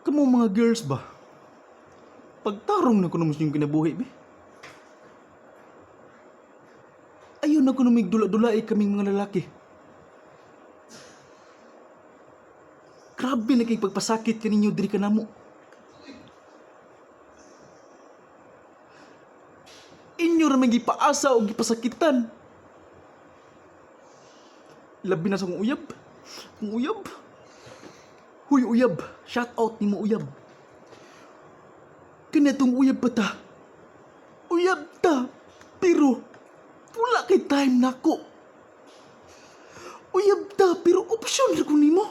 Kamu mga girls ba? Pagtarong na kuno mo yung kinabuhi, be. Ayaw na kuno dula-dulai kaming mga lalaki. Grabe na kay pagpasakit kaninyo diri ka namo. Inyo ra man gipaasa o gipasakitan. Labi na sa kong uyab. Kung uyab. Huy uyab, shout out nimo uyab. Kanatong uyab pa ta. Uyab ta, pero wala kay time nako. Uyab ta, pero opsyon ra ko nimo.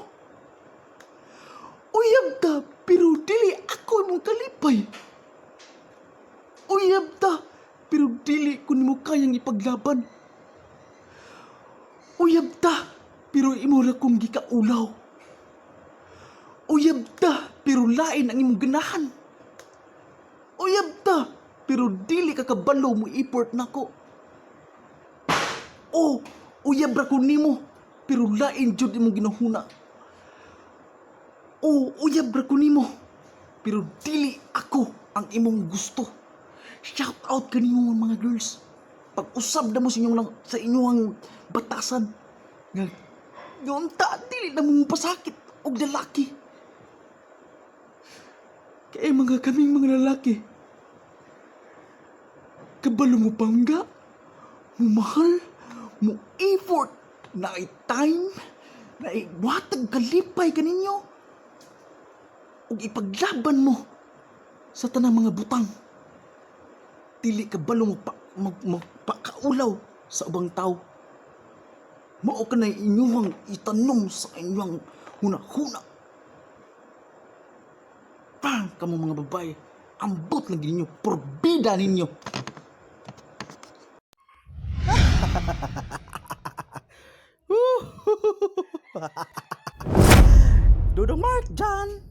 Uyab ta, pero dili ako imong kalipay. Uyab ta, pero dili ko nimo kayang ipaglaban. Uyab ta, pero imo ra kong gikaulaw. Uyab ta, pero lain ang imong ganahan. Uyab ta, pero dili ka kabalo mo effort nako. Oh, uyab ra ko nimo, pero lain jud imong ginahuna. Oh, uyab ra ko nimo, pero dili ako ang imong gusto. Shout out kanimo mga girls. Pag-usab na mo sa inyong batasan. Nga ta, dili na mo pasakit og lalaki. Kaya mga kaming mga lalaki, kabalo mo pangga, mo mahal, mo effort, na ay time, na ay watag kalipay kaninyo, ug ipaglaban mo sa tanang mga butang. Dili kabalo mo magpakaulaw sa ubang tao. Mao ka na inyong itanong sa inyong huna-huna. Pang kamo mga babae, ambot lagi ninyo, porbida ninyo. Dudong Mark John.